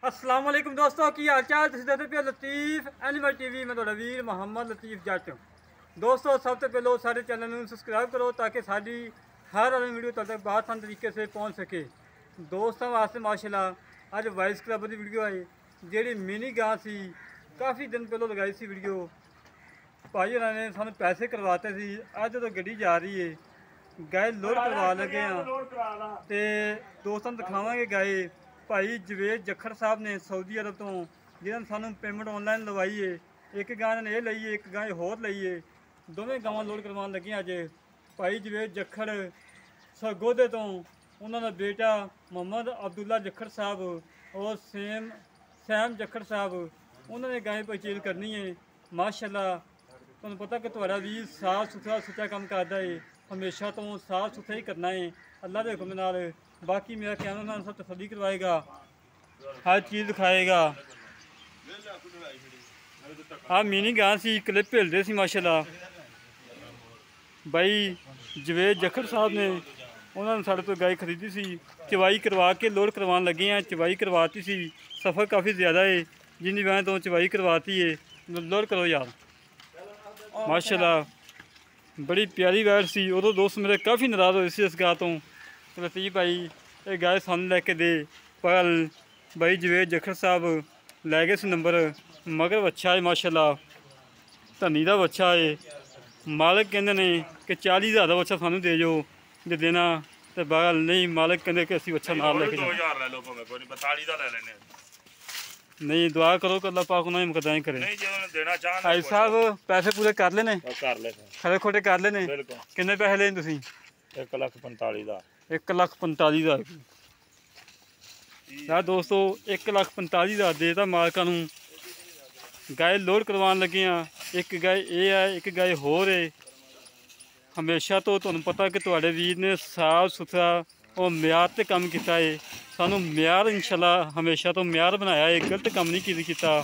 अस्सलाम वालेकुम दोस्तों की हाल चाल तुसीं देखदे पे लतीफ एनिमल टीवी मैं तुहाडा वीर मोहम्मद लतीफ जट। दोस्तों सब तो पहले सारे चैनल में सबसक्राइब करो ताकि साड़ी हर वाली वीडियो तुहाडे तक बहुत आसान तरीके से पहुँच सके। दोस्तों वास्ते माशाल्लाह अज वाइस क्लब की वीडियो आई जी मिनी गां सी काफ़ी दिन पहलों लगाई सी वीडियो। भाई होना ने सानू पैसे करवाते सी अज तो गड्डी जा रही है गाय लोड करवा लगे हाँ तो दोस्तों दिखावे गाय भाई जवेद जखड़ साहब ने सऊदी अरब तो जिन्होंने सानू पेमेंट ऑनलाइन लवाई है। एक गाय ने लई है एक गाय होर लई है दोवें गावां लोड करवान लगे अज। भाई जवेद जखड़ सरगोदे तो उन्होंने बेटा मोहम्मद अब्दुल्ला जखड़ साहब और सैम जखड़ साहब उन्होंने गाय परचेज करनी है। माशाल्लाह तुहानू पता कि तुहाडा भी साफ सुथरा सुचा काम करता है, हमेशा तो साफ सुथरा ही करना है अल्लाह के हुक्म नाल। बाकी मेरा कहना ना सब तसल्ली करवाएगा, हर चीज़ दिखाएगा। हाँ मिनी गां सी क्लिप हिलते सी माशाल्लाह। भाई जवेद जखड़ साहब ने उन्होंने साढ़े तो गाय खरीदी सी, चवाई करवा के लोड करवान लगे हैं। चवाई करवाती सी, सफ़र काफ़ी ज़्यादा है जिन्नी वजह तो चवाई करवाती है। लोड करो यार माशाल्लाह बड़ी प्यारी वैट सी। उदों दोस्त मेरे काफ़ी नाराज़ होए सी इस गाय तो लतीफ भाई ये गाय सानू लैके दे, पर भाई जवेद जखड़ साहब लै गए सी नंबर। मगर बच्चा है माशाल्लाह धनी का बच्चा है। मालिक कहते ने कि 40,000 का बच्चा सानू दे जो जे देना तो बगल नहीं। मालिक कहते कि असी बच्चा नाल लैके नहीं। दुआ करो कि अल्लाह पाक उन्हें मुकदाई करे। भाई साहब पैसे पूरे कर लेने खरे खोटे कर लेने। किन्ने पैसे लेने तुसीं? 1,45,000 1,45,000 यार दोस्तों 1,45,000 देता मालका नूं। गाय लोड करवान लगे हाँ। एक गाय ये है एक गाय होर है। हमेशा तो तुहानू पता कि तुहाडे वीर ने साफ सुथरा और म्यार ते काम किया है। सानू म्यार इंशाल्लाह हमेशा तो म्यार बनाया है, गलत काम नहीं किया।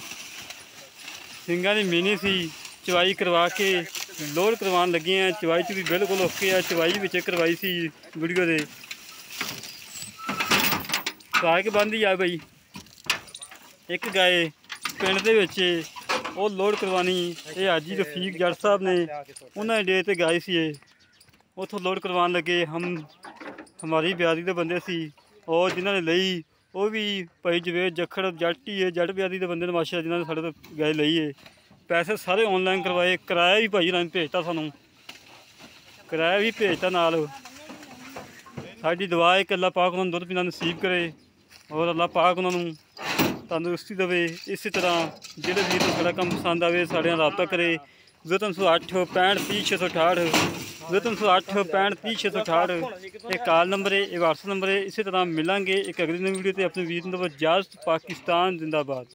सिंगा दी मिनी सी चवाई करवा के लोड करवान लगे हैं। चवाई च भी बिल्कुल ओके है, चवाई भी करवाई सी वीडियो दे पा के बंद ही आ। भाई एक गाय पिंड दे विच वो लोड करवानी ये हाजी रफीक जट साहब ने उन्होंने डे ते गाय सी उतों लोड करवान लगे। हमारी ब्यादी के बंदे सी और जिन्होंने लई वो भी भाई जवेद जखड़ जट ही है, जट ब्यादी के बंदे ने माशा जिन्होंने साढ़े तो गाय लई है। पैसे सारे ऑनलाइन करवाए, किराया भी भाई उन्होंने भेजता, सानू किराया भी भेजता नाल। साडी दुआ है कि अल्लाह पाक उन्होंने दुध पीना नसीब करे और अल्लाह पाक उन्होंने तंदुरुस्ती देवे। इस तरह जिहड़े वीर नूं साडा काम पसंद आवे साडे नाल राबता करे। 0308 65 30 668 0308 65 30 668 एक कॉल नंबर है, ये व्हाट्सएप नंबर है। इसी तरह मिलांगे एक अगली नई वीडियो ते। अपने वीर नूं इजाज़त। पाकिस्तान जिंदाबाद।